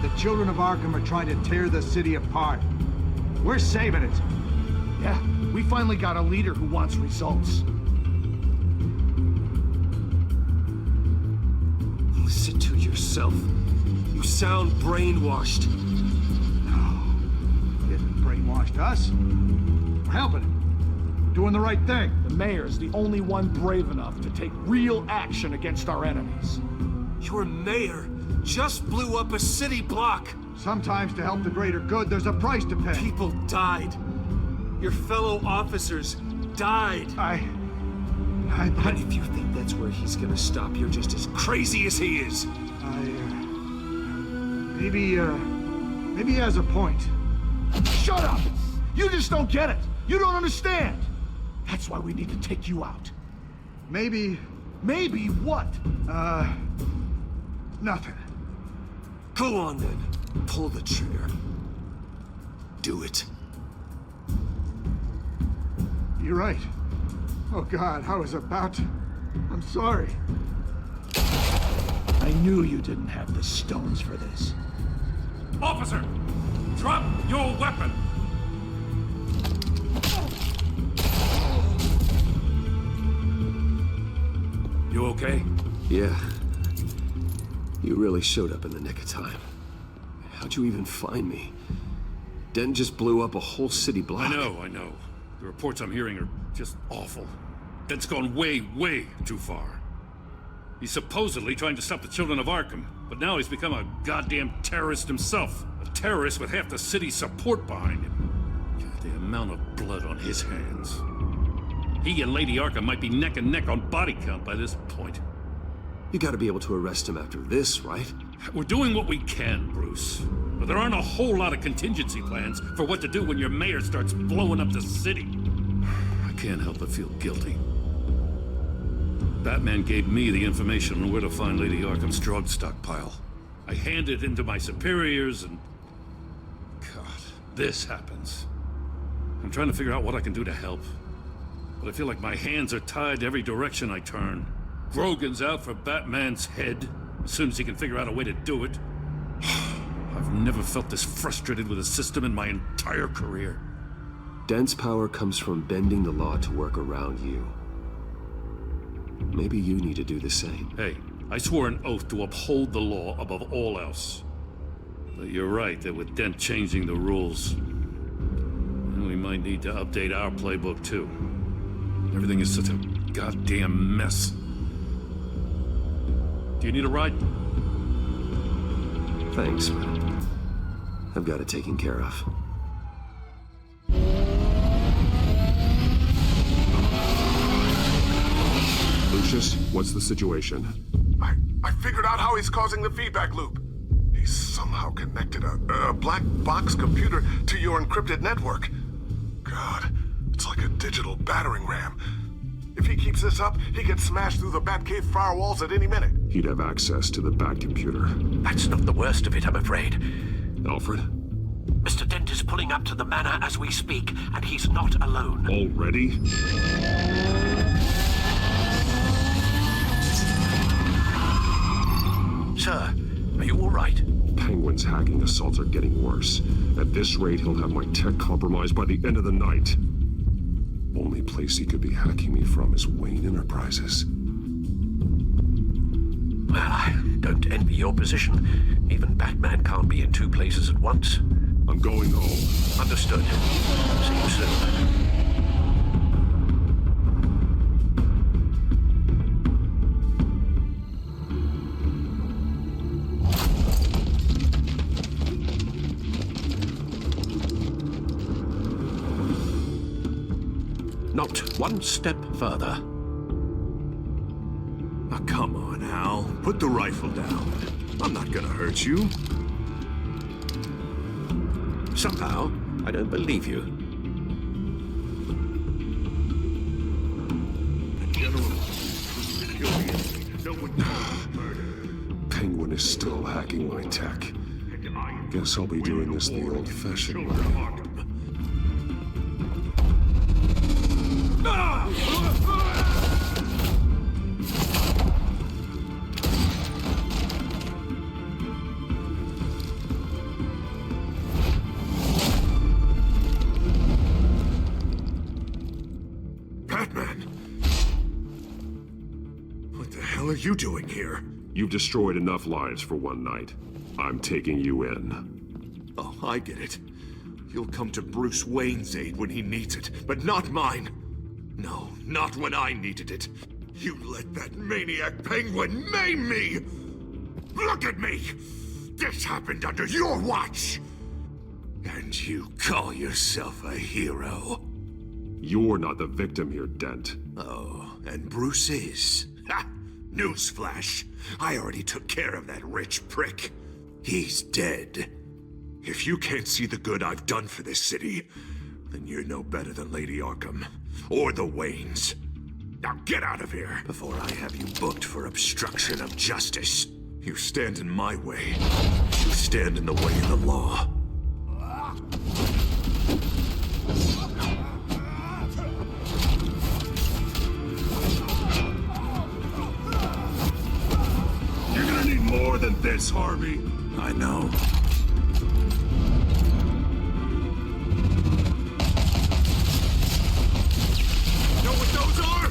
The children of Arkham are trying to tear the city apart. We're saving it. Yeah, we finally got a leader who wants results. Listen to yourself. You sound brainwashed. No, he hasn't brainwashed us. We're helping him. We're doing the right thing. The mayor's the only one brave enough to take real action against our enemies. Your mayor just blew up a city block. Sometimes to help the greater good, there's a price to pay. People died. Your fellow officers died. And if you think that's where he's gonna stop, you're just as crazy as he is. Maybe he has a point. Shut up! You just don't get it. You don't understand. That's why we need to take you out. Maybe what? Nothing. Go on then. Pull the trigger. Do it. You're right. Oh God, I was about to... I'm sorry. I knew you didn't have the stones for this. Officer! Drop your weapon! You okay? Yeah. You really showed up in the nick of time. How'd you even find me? Dent just blew up a whole city block. I know. The reports I'm hearing are just awful. Dent's gone way, way too far. He's supposedly trying to stop the children of Arkham, but now he's become a goddamn terrorist himself. A terrorist with half the city's support behind him. God, the amount of blood on his hands. He and Lady Arkham might be neck and neck on body count by this point. You gotta be able to arrest him after this, right? We're doing what we can, Bruce. But there aren't a whole lot of contingency plans for what to do when your mayor starts blowing up the city. I can't help but feel guilty. Batman gave me the information on where to find Lady Arkham's drug stockpile. I handed it to my superiors and... God, this happens. I'm trying to figure out what I can do to help. But I feel like my hands are tied every direction I turn. Grogan's out for Batman's head, as soon as he can figure out a way to do it. I've never felt this frustrated with a system in my entire career. Dent's power comes from bending the law to work around you. Maybe you need to do the same. Hey, I swore an oath to uphold the law above all else. But you're right that with Dent changing the rules, we might need to update our playbook too. Everything is such a goddamn mess. Do you need a ride? Thanks, man. I've got it taken care of. Lucius, what's the situation? I figured out how he's causing the feedback loop. He's somehow connected a black box computer to your encrypted network. God, it's like a digital battering ram. If he keeps this up, he gets smashed through the Batcave firewalls at any minute. He'd have access to the Bat computer. That's not the worst of it, I'm afraid. Alfred? Mr. Dent is pulling up to the manor as we speak, and he's not alone. Already? Sir, are you all right? Penguin's hacking assaults are getting worse. At this rate, he'll have my tech compromised by the end of the night. Only place he could be hacking me from is Wayne Enterprises. Well, I don't envy your position. Even Batman can't be in two places at once. I'm going home. Understood. See you soon. Not one step further. Oh, come on, Al. Put the rifle down. I'm not gonna hurt you. Somehow, I don't believe you. Penguin is still hacking my tech. Guess I'll be doing this the old-fashioned way. Batman! What the hell are you doing here? You've destroyed enough lives for one night. I'm taking you in. Oh, I get it. You'll come to Bruce Wayne's aid when he needs it, but not mine. No, not when I needed it. You let that maniac Penguin maim me! Look at me! This happened under your watch! And you call yourself a hero? You're not the victim here, Dent. Oh, and Bruce is. Ha! Newsflash. I already took care of that rich prick. He's dead. If you can't see the good I've done for this city, then you're no better than Lady Arkham. Or the Waynes. Now get out of here before I have you booked for obstruction of justice. You stand in my way. You stand in the way of the law. You're gonna need more than this, Harvey. I know. Know what those are?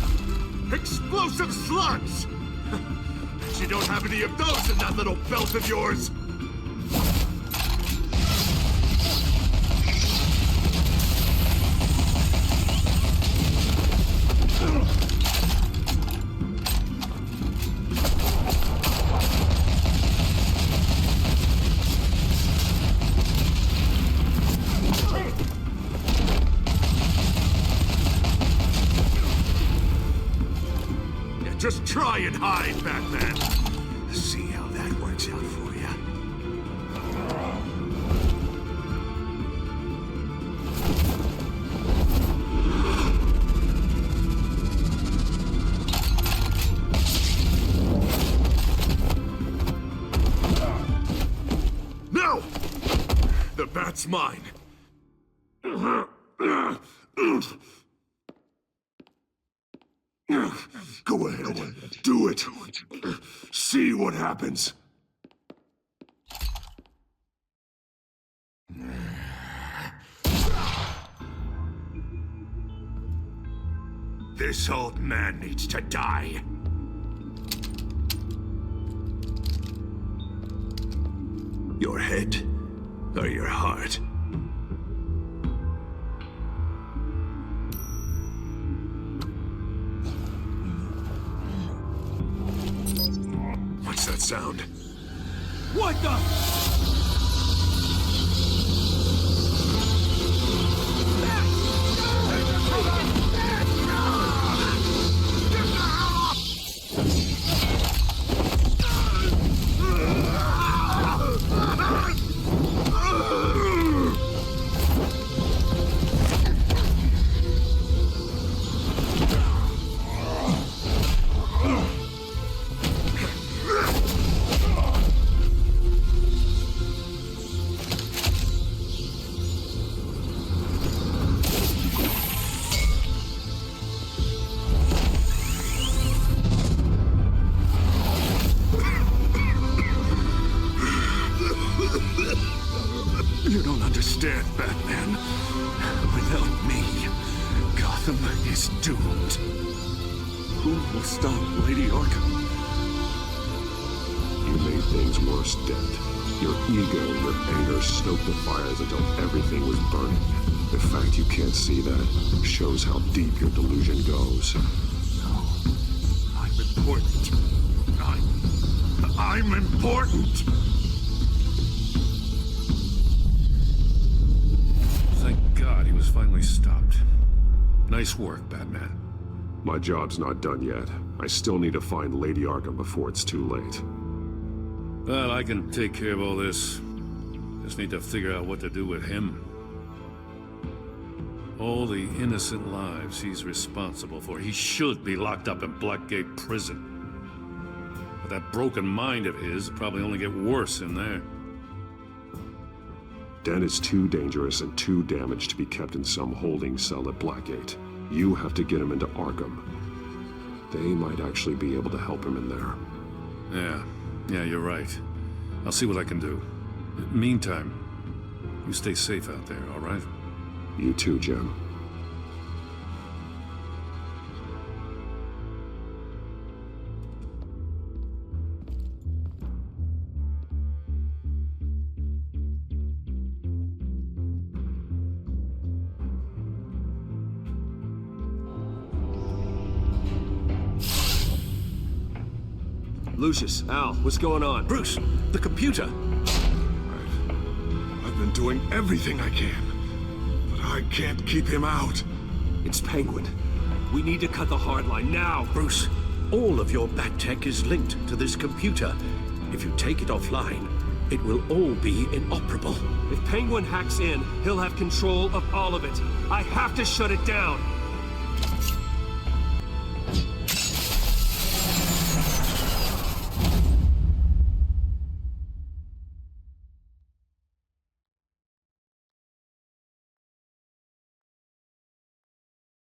Explosive slugs! Bet you don't have any of those in that little belt of yours! Just try and hide, Batman. See how that works out for you. No! The bat's mine. Go ahead. Do it. See what happens. This old man needs to die. Your head or your heart? What's that sound? What the? You don't understand, Batman. Without me, Gotham is doomed. Who will stop Lady Arkham? You made things worse, Dent. Your ego and your anger stoked the fires until everything was burning. The fact you can't see that shows how deep your delusion goes. No. I'm important. I'm important! Thank God he was finally stopped. Nice work, Batman. My job's not done yet. I still need to find Lady Arkham before it's too late. Well, I can take care of all this. Just need to figure out what to do with him. All the innocent lives he's responsible for. He should be locked up in Blackgate Prison. But that broken mind of his will probably only get worse in there. Dan is too dangerous and too damaged to be kept in some holding cell at Blackgate. You have to get him into Arkham. They might actually be able to help him in there. Yeah, you're right. I'll see what I can do. Meantime, you stay safe out there, all right? You too, Jim. Lucius, Al, what's going on? Bruce, the computer! I've been doing everything I can, but I can't keep him out. It's Penguin. We need to cut the hard line now. Bruce, all of your bat tech is linked to this computer. If you take it offline, it will all be inoperable. If Penguin hacks in, he'll have control of all of it. I have to shut it down.